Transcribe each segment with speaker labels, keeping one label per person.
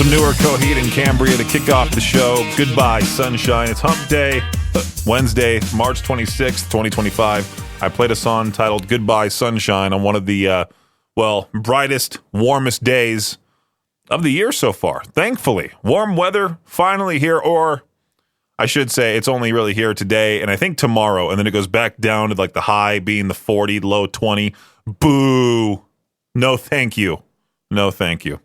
Speaker 1: Some newer Coheed and Cambria to kick off the show. Goodbye, Sunshine. It's Hump Day, Wednesday, March 26th, 2025. I played a song titled Goodbye, Sunshine on one of the, brightest, warmest days of the year so far. Thankfully, warm weather finally here, or I should say it's only really here today and I think tomorrow, and then it goes back down to like the high being the 40, low 20. Boo. No, thank you. No, thank you.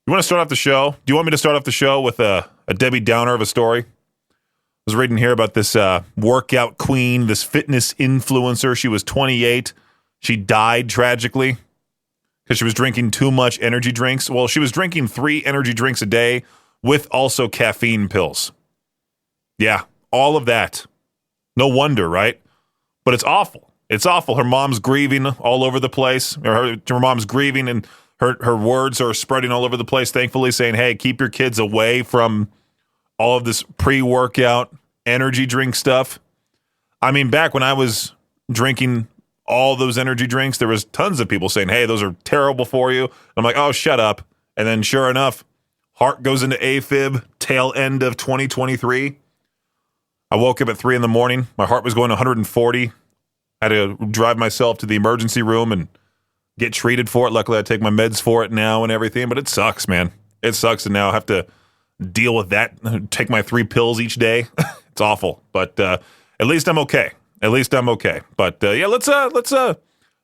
Speaker 1: You want to start off the show? Do you want me to start off the show with a Debbie Downer of a story? I was reading here about this workout queen, this fitness influencer. She was 28. She died tragically because she was drinking too much energy drinks. Well, she was drinking 3 energy drinks a day with also caffeine pills. Yeah, all of that. No wonder, right? But it's awful. It's awful. Her mom's grieving all over the place. Her mom's grieving, and her words are spreading all over the place, thankfully, saying, hey, keep your kids away from all of this pre-workout energy drink stuff. I mean, back when I was drinking all those energy drinks, there was tons of people saying, hey, those are terrible for you. I'm like, oh, shut up. And then sure enough, heart goes into AFib, tail end of 2023. I woke up at 3 in the morning. My heart was going 140. I had to drive myself to the emergency room and get treated for it. Luckily, I take my meds for it now and everything, but it sucks, man. It sucks, and now I have to deal with that, take my 3 pills each day. It's awful, but at least I'm okay. At least I'm okay. But yeah, let's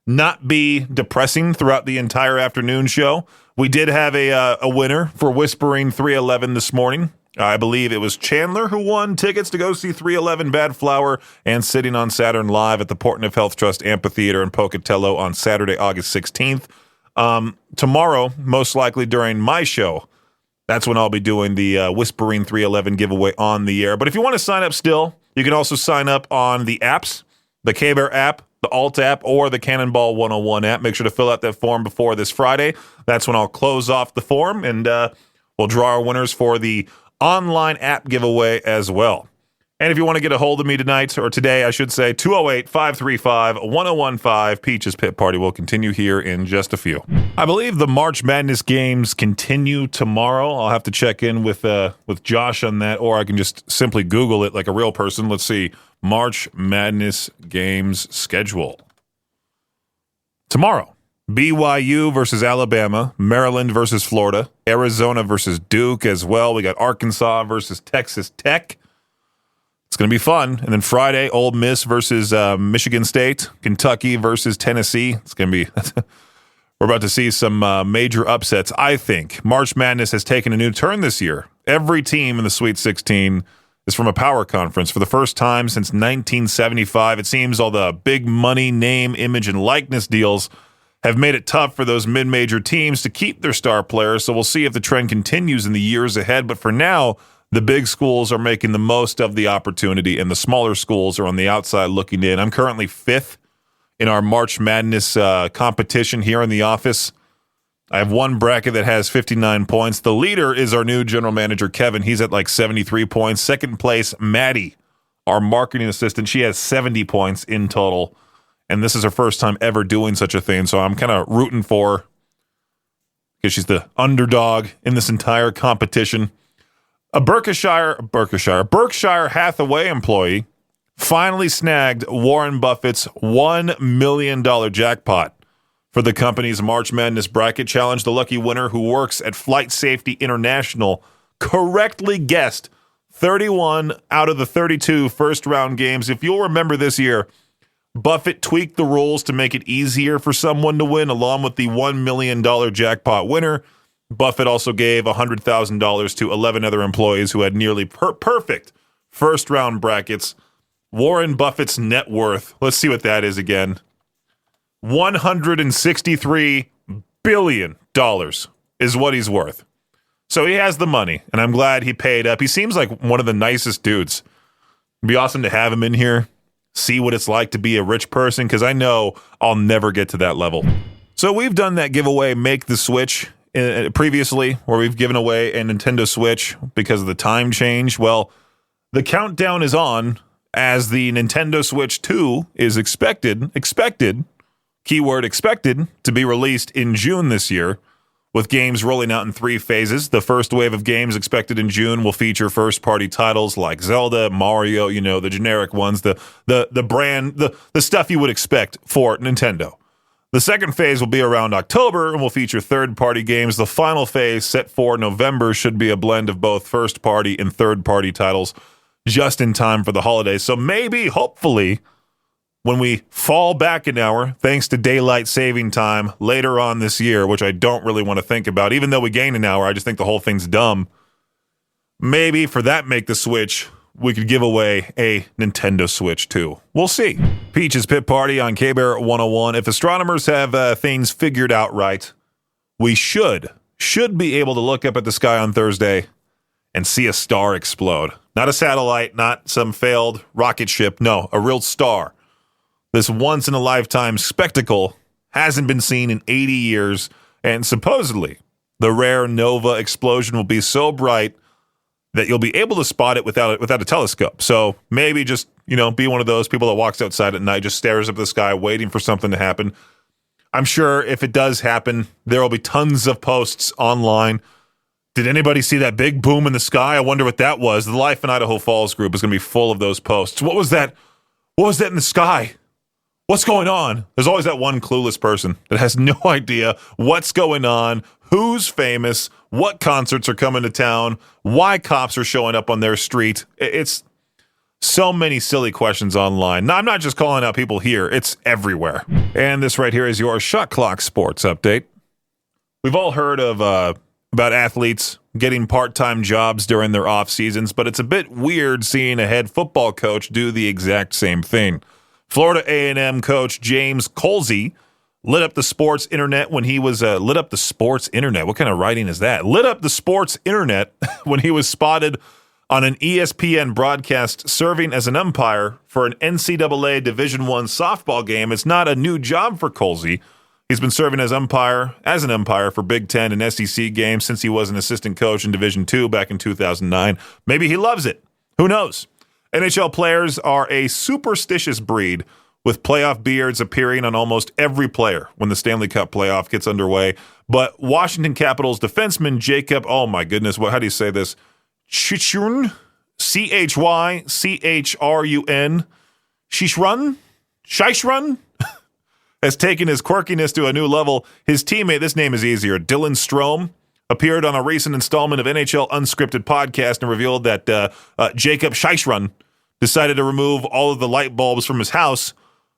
Speaker 1: not be depressing throughout the entire afternoon show. We did have a winner for Whispering 311 this morning. I believe it was Chandler who won tickets to go see 311 Bad Flower and Sitting on Saturn live at the Portneuf Health Trust Amphitheater in Pocatello on Saturday, August 16th. Tomorrow, most likely during my show, that's when I'll be doing the Whispering 311 giveaway on the air. But if you want to sign up still, you can also sign up on the apps, the K-Bear app, the Alt app, or the Cannonball 101 app. Make sure to fill out that form before this Friday. That's when I'll close off the form, and we'll draw our winners for the online app giveaway as well. And if you want to get a hold of me tonight, or today, I should say, 208-535-1015. Peach's Pit Party will continue here in just a few. I believe the March Madness games continue tomorrow. I'll have to check in with Josh on that, or I can just simply Google it like a real person. Let's see. March Madness games schedule. Tomorrow, BYU versus Alabama, Maryland versus Florida, Arizona versus Duke as well. We got Arkansas versus Texas Tech. It's going to be fun. And then Friday, Ole Miss versus Michigan State, Kentucky versus Tennessee. It's going to be we're about to see some major upsets, I think. March Madness has taken a new turn this year. Every team in the Sweet 16 is from a power conference for the first time since 1975. It seems all the big money, name, image, and likeness deals have made it tough for those mid-major teams to keep their star players, so we'll see if the trend continues in the years ahead. But for now, the big schools are making the most of the opportunity, and the smaller schools are on the outside looking in. I'm currently 5th in our March Madness competition here in the office. I have one bracket that has 59 points. The leader is our new general manager, Kevin. He's at like 73 points. Second place, Maddie, our marketing assistant. She has 70 points in total. And this is her first time ever doing such a thing, so I'm kind of rooting for her because she's the underdog in this entire competition. A Berkshire Hathaway employee finally snagged Warren Buffett's $1 million jackpot for the company's March Madness Bracket Challenge. The lucky winner, who works at Flight Safety International, correctly guessed 31 out of the 32 first-round games. If you'll remember this year, Buffett tweaked the rules to make it easier for someone to win, along with the $1 million jackpot winner. Buffett also gave $100,000 to 11 other employees who had nearly perfect first-round brackets. Warren Buffett's net worth, let's see what that is again, $163 billion is what he's worth. So he has the money, and I'm glad he paid up. He seems like one of the nicest dudes. It'd be awesome to have him in here, see what it's like to be a rich person, because I know I'll never get to that level. So we've done that giveaway, Make the Switch, previously, where we've given away a Nintendo Switch because of the time change. Well, the countdown is on as the Nintendo Switch 2 is expected, keyword expected, to be released in June this year. with games rolling out in 3 phases. The first wave of games expected in June will feature first-party titles like Zelda, Mario, the generic ones, the brand, the stuff you would expect for Nintendo. The second phase will be around October and will feature third-party games. The final phase, set for November, should be a blend of both first-party and third-party titles just in time for the holidays. So maybe, hopefully, when we fall back an hour, thanks to daylight saving time later on this year, which I don't really want to think about, even though we gain an hour, I just think the whole thing's dumb. Maybe for that Make the Switch, we could give away a Nintendo Switch too. We'll see. Peach's Pit Party on K-Bear 101. If astronomers have things figured out right, we should be able to look up at the sky on Thursday and see a star explode. Not a satellite, not some failed rocket ship. No, a real star. This once-in-a-lifetime spectacle hasn't been seen in 80 years, and supposedly the rare nova explosion will be so bright that you'll be able to spot it without a telescope. So maybe just, be one of those people that walks outside at night, just stares up at the sky, waiting for something to happen. I'm sure if it does happen, there will be tons of posts online. Did anybody see that big boom in the sky? I wonder what that was. The Life in Idaho Falls group is going to be full of those posts. What was that? What was that in the sky? What's going on? There's always that one clueless person that has no idea what's going on, who's famous, what concerts are coming to town, why cops are showing up on their street. It's so many silly questions online. Now, I'm not just calling out people here. It's everywhere. And this right here is your Shot Clock Sports Update. We've all heard of about athletes getting part-time jobs during their off seasons, but it's a bit weird seeing a head football coach do the exact same thing. Florida A&M coach James Colsey lit up the sports internet when he was lit up the sports internet. What kind of writing is that? Lit up the sports internet when he was spotted on an ESPN broadcast serving as an umpire for an NCAA Division I softball game. It's not a new job for Colsey. He's been serving as an umpire for Big Ten and SEC games since he was an assistant coach in Division II back in 2009. Maybe he loves it. Who knows? NHL players are a superstitious breed, with playoff beards appearing on almost every player when the Stanley Cup playoff gets underway. But Washington Capitals defenseman Jacob, oh my goodness, how do you say this? Chychrun, Chychrun, Chychrun, has taken his quirkiness to a new level. His teammate, this name is easier, Dylan Strome, appeared on a recent installment of NHL Unscripted Podcast and revealed that Jacob Chychrun decided to remove all of the light bulbs from his house.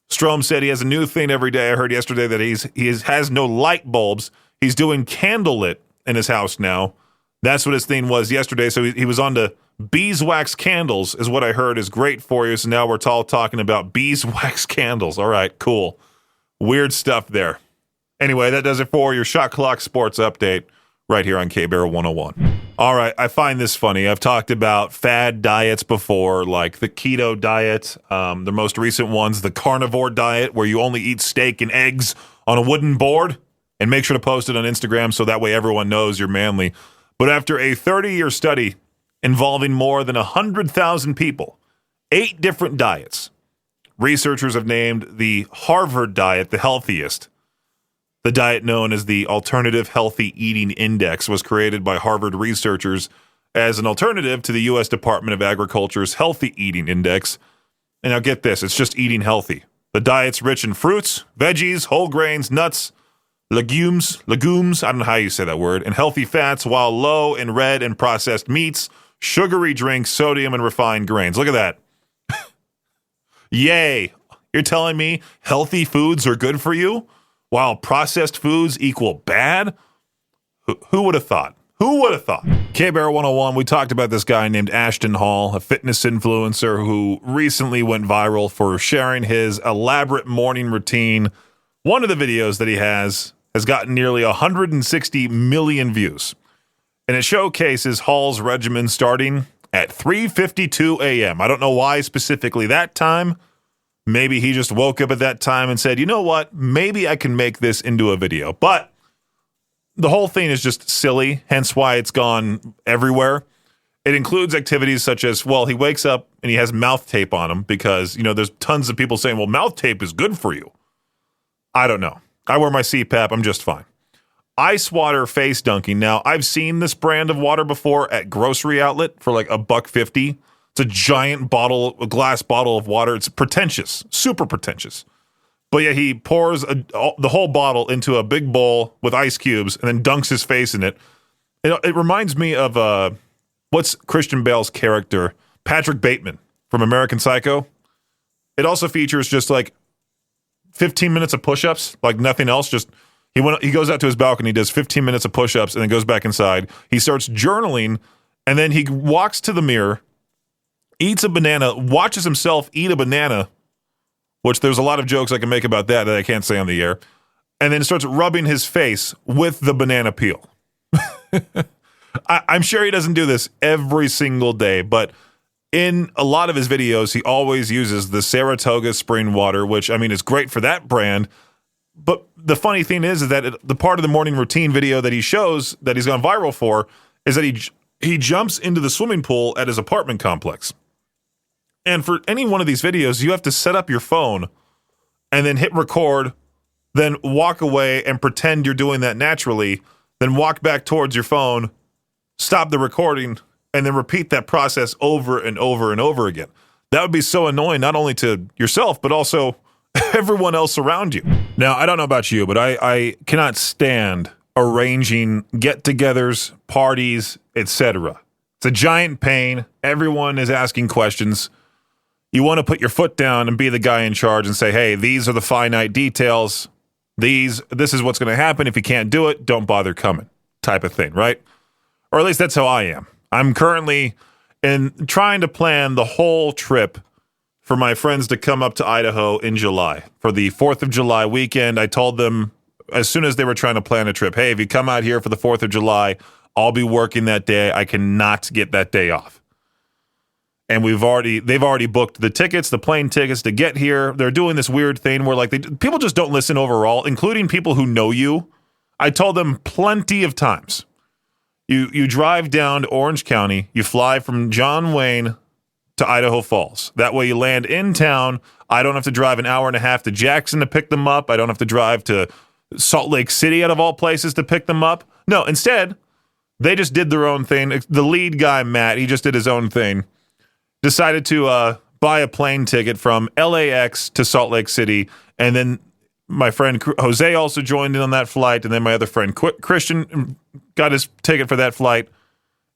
Speaker 1: Strome said he has a new thing every day. I heard yesterday that he has no light bulbs. He's doing candlelit in his house now. That's what his thing was yesterday. So he was on to beeswax candles is what I heard is great for you. So now we're all talking about beeswax candles. All right, cool. Weird stuff there. Anyway, that does it for your Shot Clock Sports Update right here on K-Bear 101. All right, I find this funny. I've talked about fad diets before, like the keto diet, the most recent ones, the carnivore diet, where you only eat steak and eggs on a wooden board, and make sure to post it on Instagram so that way everyone knows you're manly. But after a 30-year study involving more than 100,000 people, 8 different diets, researchers have named the Harvard diet the healthiest. The diet known as the Alternative Healthy Eating Index was created by Harvard researchers as an alternative to the U.S. Department of Agriculture's Healthy Eating Index. And now get this, it's just eating healthy. The diet's rich in fruits, veggies, whole grains, nuts, legumes, I don't know how you say that word, and healthy fats, while low in red and processed meats, sugary drinks, sodium, and refined grains. Look at that. Yay. You're telling me healthy foods are good for you, while processed foods equal bad? Who would have thought? Who would have thought? K-Bear 101, we talked about this guy named Ashton Hall, a fitness influencer who recently went viral for sharing his elaborate morning routine. One of the videos that he has gotten nearly 160 million views. And it showcases Hall's regimen starting at 3:52 a.m. I don't know why specifically that time. Maybe he just woke up at that time and said, you know what, maybe I can make this into a video. But the whole thing is just silly, hence why it's gone everywhere. It includes activities such as, well, he wakes up and he has mouth tape on him because, there's tons of people saying, well, mouth tape is good for you. I don't know. I wear my CPAP. I'm just fine. ice water face dunking. Now, I've seen this brand of water before at grocery outlet for like $1.50. It's a giant bottle, a glass bottle of water. It's pretentious, super pretentious. But yeah, he pours the whole bottle into a big bowl with ice cubes and then dunks his face in it. It reminds me of what's Christian Bale's character, Patrick Bateman from American Psycho. It also features just like 15 minutes of push-ups, like nothing else. Just he goes out to his balcony, does 15 minutes of push-ups, and then goes back inside. He starts journaling, and then he walks to the mirror, eats a banana, watches himself eat a banana, which there's a lot of jokes I can make about that I can't say on the air, and then starts rubbing his face with the banana peel. I'm sure he doesn't do this every single day, but in a lot of his videos, he always uses the Saratoga spring water, which, I mean, is great for that brand. But the funny thing is that the part of the morning routine video that he shows that he's gone viral for is that he jumps into the swimming pool at his apartment complex. And for any one of these videos, you have to set up your phone and then hit record, then walk away and pretend you're doing that naturally, then walk back towards your phone, stop the recording, and then repeat that process over and over and over again. That would be so annoying, not only to yourself, but also everyone else around you. Now, I don't know about you, but I cannot stand arranging get-togethers, parties, etc. It's a giant pain. Everyone is asking questions. You want to put your foot down and be the guy in charge and say, hey, these are the finite details. This is what's going to happen. If you can't do it, don't bother coming, type of thing, right? Or at least that's how I am. I'm currently trying to plan the whole trip for my friends to come up to Idaho in July. For the 4th of July weekend, I told them as soon as they were trying to plan a trip, hey, if you come out here for the 4th of July, I'll be working that day. I cannot get that day off. And they've already booked the tickets, the plane tickets to get here. They're doing this weird thing where people just don't listen overall, including people who know you. I told them plenty of times. You drive down to Orange County, you fly from John Wayne to Idaho Falls. That way you land in town. I don't have to drive an hour and a half to Jackson to pick them up. I don't have to drive to Salt Lake City, out of all places, to pick them up. No, instead, they just did their own thing. The lead guy, Matt, he just did his own thing. Decided to buy a plane ticket from LAX to Salt Lake City, and then my friend Jose also joined in on that flight, and then my other friend Christian got his ticket for that flight,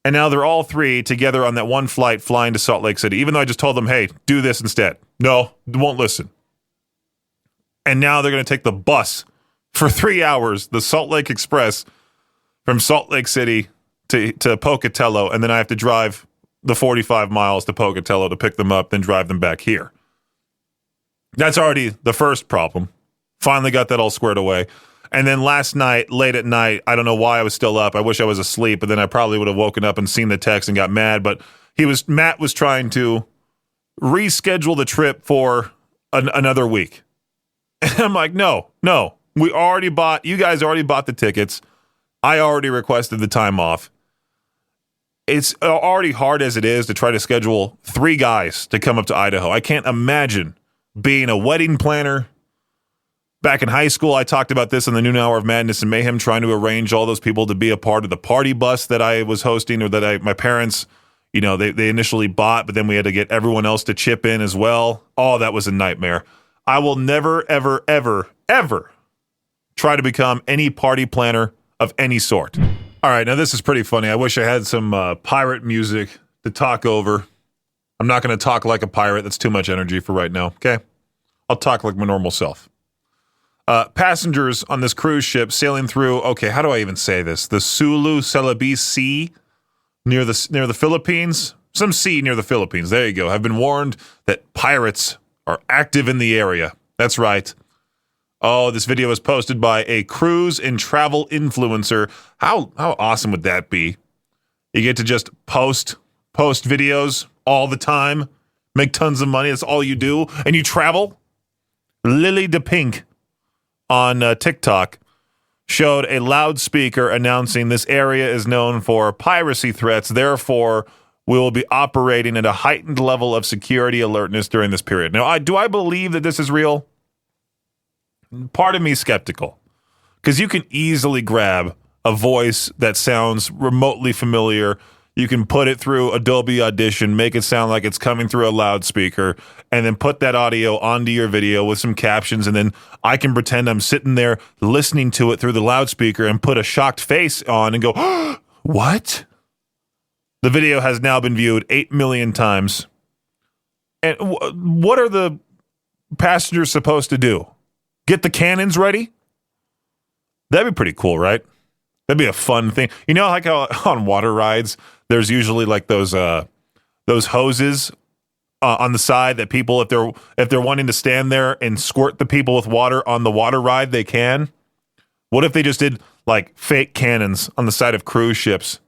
Speaker 1: and now they're all three together on that one flight flying to Salt Lake City, even though I just told them, hey, do this instead. No, they won't listen. And now they're going to take the bus for 3 hours, the Salt Lake Express, from Salt Lake City to Pocatello, and then I have to drive the 45 miles to Pocatello to pick them up, then drive them back here. That's already the first problem. Finally got that all squared away. And then last night, late at night, I don't know why I was still up. I wish I was asleep, but then I probably would have woken up and seen the text and got mad. But Matt was trying to reschedule the trip for another week. And I'm like, no, you guys already bought the tickets. I already requested the time off. It's already hard as it is to try to schedule 3 guys to come up to Idaho. I can't imagine being a wedding planner. Back in high school, I talked about this in the Noon Hour of Madness and Mayhem, trying to arrange all those people to be a part of the party bus that I was hosting, or that my parents, they initially bought, but then we had to get everyone else to chip in as well. Oh, that was a nightmare. I will never, ever, ever, ever try to become any party planner of any sort. All right, now this is pretty funny. I wish I had some pirate music to talk over. I'm not going to talk like a pirate. That's too much energy for right now, okay? I'll talk like my normal self. Passengers on this cruise ship sailing through, okay, how do I even say this? The Sulu Celebes Sea near the Philippines? Some sea near the Philippines. There you go. Have been warned that pirates are active in the area. That's right. Oh, this video was posted by a cruise and travel influencer. How awesome would that be? You get to just post videos all the time, make tons of money. That's all you do, and you travel. Lily DePink on TikTok showed a loudspeaker announcing this area is known for piracy threats. Therefore, we will be operating at a heightened level of security alertness during this period. Now, do I believe that this is real? Part of me is skeptical, because you can easily grab a voice that sounds remotely familiar. You can put it through Adobe Audition, make it sound like it's coming through a loudspeaker, and then put that audio onto your video with some captions, and then I can pretend I'm sitting there listening to it through the loudspeaker and put a shocked face on and go, what? The video has now been viewed 8 million times. And what are the passengers supposed to do? Get the cannons ready? That'd be pretty cool, right? That'd be a fun thing. You know, like how on water rides, there's usually like those hoses on the side that people, if they're wanting to stand there and squirt the people with water on the water ride, they can. What if they just did like fake cannons on the side of cruise ships,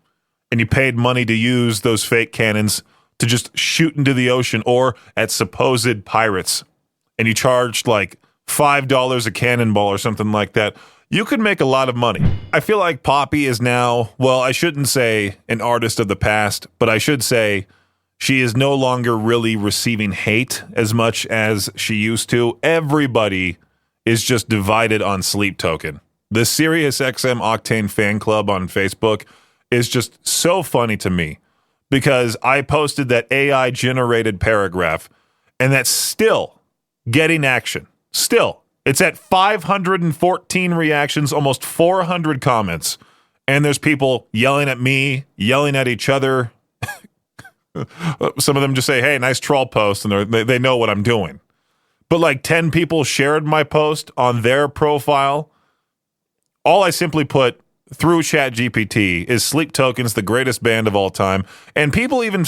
Speaker 1: and you paid money to use those fake cannons to just shoot into the ocean or at supposed pirates, and you charged like $5 a cannonball or something like that? You could make a lot of money. I feel like Poppy is now, well, I shouldn't say an artist of the past, but I should say she is no longer really receiving hate as much as she used to. Everybody is just divided on Sleep Token. The SiriusXM Octane fan club on Facebook is just so funny to me because I posted that AI generated paragraph and that's still getting action. Still. It's at 514 reactions, almost 400 comments, and there's people yelling at me, yelling at each other. Some of them just say, hey, nice troll post, and they know what I'm doing. But like 10 people shared my post on their profile. All I simply put through ChatGPT is Sleep Token's the greatest band of all time. And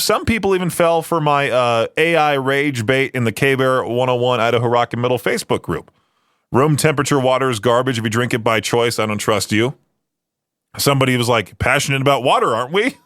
Speaker 1: some people even fell for my AI rage bait in the K-Bear 101 Idaho Rock and Middle Facebook group. Room temperature water is garbage if you drink it by choice. I don't trust you. Somebody was like, passionate about water, aren't we?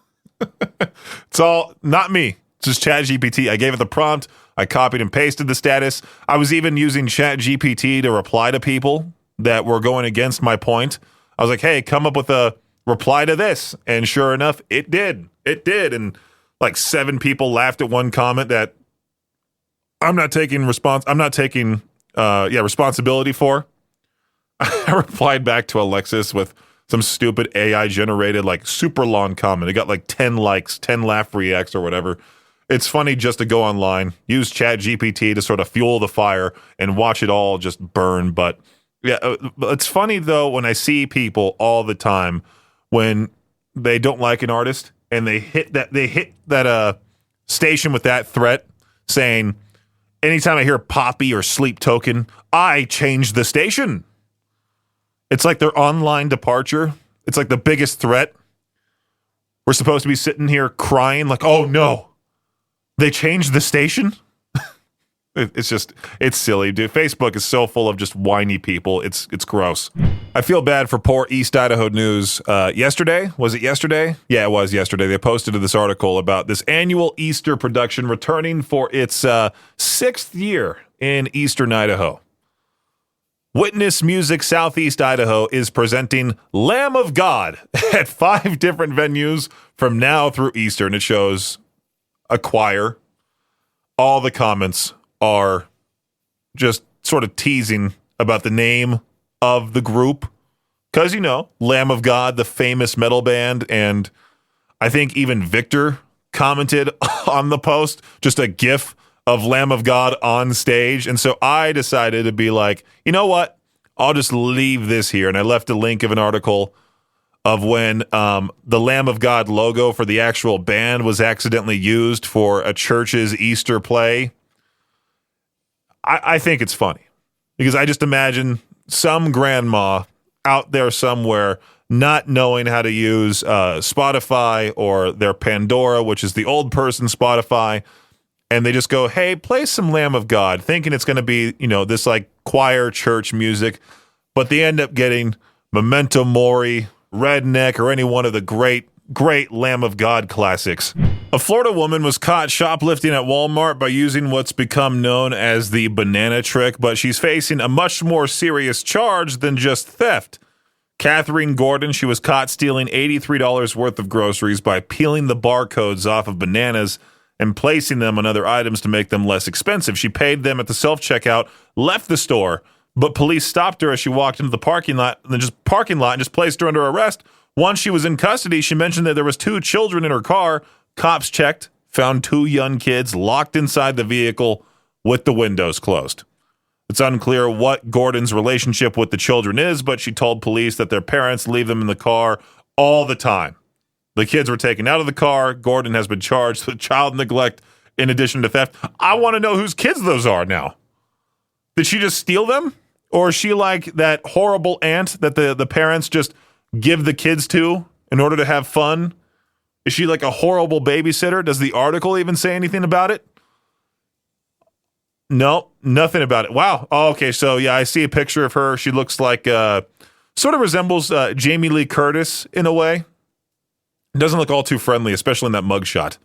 Speaker 1: It's all not me. It's just ChatGPT. I gave it the prompt. I copied and pasted the status. I was even using ChatGPT to reply to people that were going against my point. I was like, hey, come up with a reply to this. And sure enough, it did. It did. And like 7 people laughed at one comment that I'm not taking responsibility for. I replied back to Alexis with some stupid AI generated like super long comment. It got like 10 likes, 10 laugh reacts or whatever. It's funny just to go online, use ChatGPT to sort of fuel the fire and watch it all just burn. But yeah, it's funny though when I see people all the time when they don't like an artist and they hit that station with that threat saying, anytime I hear Poppy or Sleep Token, I change the station. It's like their online departure. It's like the biggest threat. We're supposed to be sitting here crying like, oh no, they changed the station? It's silly, dude. Facebook is so full of just whiny people. It's gross. I feel bad for poor East Idaho News. Yesterday? Was it yesterday? Yeah, it was yesterday. They posted this article about this annual Easter production returning for its 6th year in Eastern Idaho. Witness Music Southeast Idaho is presenting Lamb of God at 5 different venues from now through Easter, and it shows a choir. All the comments are just sort of teasing about the name of the group. Because, you know, Lamb of God, the famous metal band, and I think even Victor commented on the post, just a gif of Lamb of God on stage. And so I decided to be like, you know what? I'll just leave this here. And I left a link of an article of when the Lamb of God logo for the actual band was accidentally used for a church's Easter play. I think it's funny because I just imagine some grandma out there somewhere not knowing how to use Spotify or their Pandora, which is the old person Spotify, and they just go, hey, play some Lamb of God, thinking it's going to be, you know, this like choir church music, but they end up getting Memento Mori, Redneck, or any one of the great Lamb of God classics. A Florida woman was caught shoplifting at Walmart by using what's become known as the banana trick, but she's facing a much more serious charge than just theft. Catherine Gordon, she was caught stealing $83 worth of groceries by peeling the barcodes off of bananas and placing them on other items to make them less expensive. She paid them at the self-checkout, left the store, but police stopped her as she walked into the parking lot and just placed her under arrest. Once she was in custody, she mentioned that there was 2 children in her car. Cops checked, found 2 young kids locked inside the vehicle with the windows closed. It's unclear what Gordon's relationship with the children is, but she told police that their parents leave them in the car all the time. The kids were taken out of the car. Gordon has been charged with child neglect in addition to theft. I want to know whose kids those are now. Did she just steal them? Or is she like that horrible aunt that the parents just give the kids to in order to have fun? Is she like a horrible babysitter? Does the article even say anything about it? No, nothing about it. Wow. Oh, okay, so yeah, I see a picture of her. She looks like, sort of resembles Jamie Lee Curtis in a way. Doesn't look all too friendly, especially in that mugshot.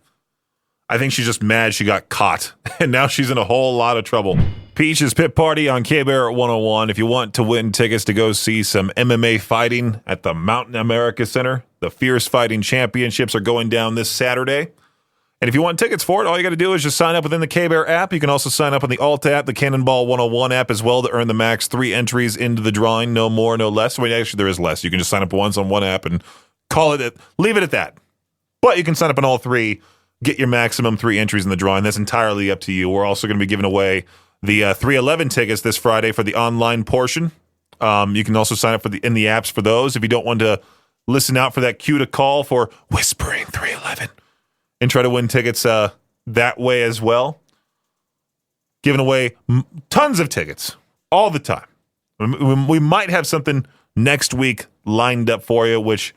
Speaker 1: I think she's just mad she got caught, and now she's in a whole lot of trouble. Peach's Pit Party on K-Bear 101. If you want to win tickets to go see some MMA fighting at the Mountain America Center, the Fierce Fighting Championships are going down this Saturday. And if you want tickets for it, all you got to do is just sign up within the K-Bear app. You can also sign up on the Alta app, the Cannonball 101 app as well to earn the max 3 entries into the drawing. No more, no less. Well, actually, there is less. You can just sign up once on one app and leave it at that. But you can sign up on all 3, get your maximum 3 entries in the drawing. That's entirely up to you. We're also going to be giving away the 311 tickets this Friday for the online portion. You can also sign up in the apps for those if you don't want to listen out for that cue to call for Whispering 311 and try to win tickets that way as well. Giving away tons of tickets all the time. We might have something next week lined up for you, which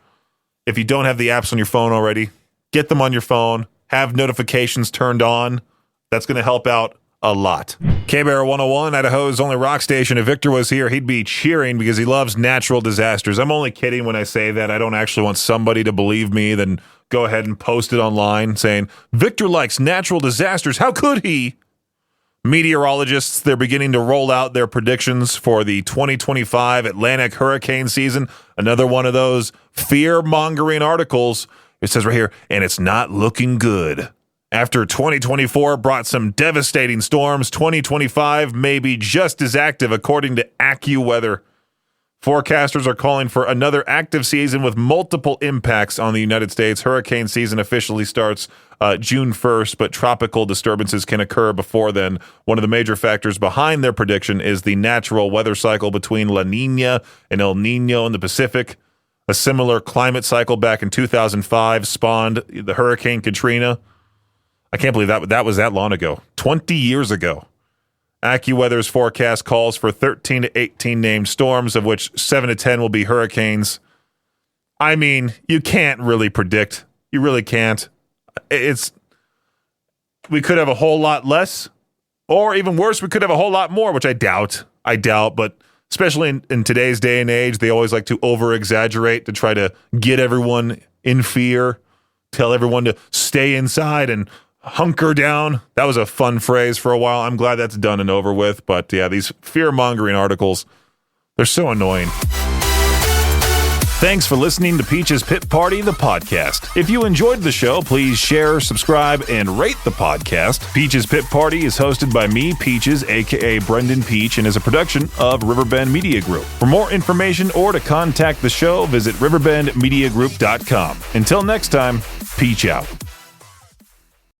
Speaker 1: if you don't have the apps on your phone already, get them on your phone, have notifications turned on. That's going to help out a lot. K-Bear 101, Idaho's only rock station. If Victor was here, he'd be cheering because he loves natural disasters. I'm only kidding when I say that. I don't actually want somebody to believe me, then go ahead and post it online saying, Victor likes natural disasters. How could he? Meteorologists, they're beginning to roll out their predictions for the 2025 Atlantic hurricane season. Another one of those fear-mongering articles. It says right here, and it's not looking good. After 2024 brought some devastating storms, 2025 may be just as active, according to AccuWeather. Forecasters are calling for another active season with multiple impacts on the United States. Hurricane season officially starts June 1st, but tropical disturbances can occur before then. One of the major factors behind their prediction is the natural weather cycle between La Niña and El Niño in the Pacific. A similar climate cycle back in 2005 spawned the Hurricane Katrina. I can't believe that was that long ago. 20 years ago. AccuWeather's forecast calls for 13 to 18 named storms, of which 7 to 10 will be hurricanes. I mean, you can't really predict. You really can't. We could have a whole lot less, or even worse, we could have a whole lot more, which I doubt, but especially in today's day and age, they always like to over-exaggerate to try to get everyone in fear, tell everyone to stay inside and hunker down. That was a fun phrase for a while. I'm glad that's done and over with. But yeah, these fear-mongering articles, they're so annoying. Thanks for listening to Peach's Pit Party, the podcast. If you enjoyed the show, please share, subscribe, and rate the podcast. Peach's Pit Party is hosted by me, Peaches, a.k.a. Brendan Peach, and is a production of Riverbend Media Group. For more information or to contact the show, visit riverbendmediagroup.com. Until next time, Peach out.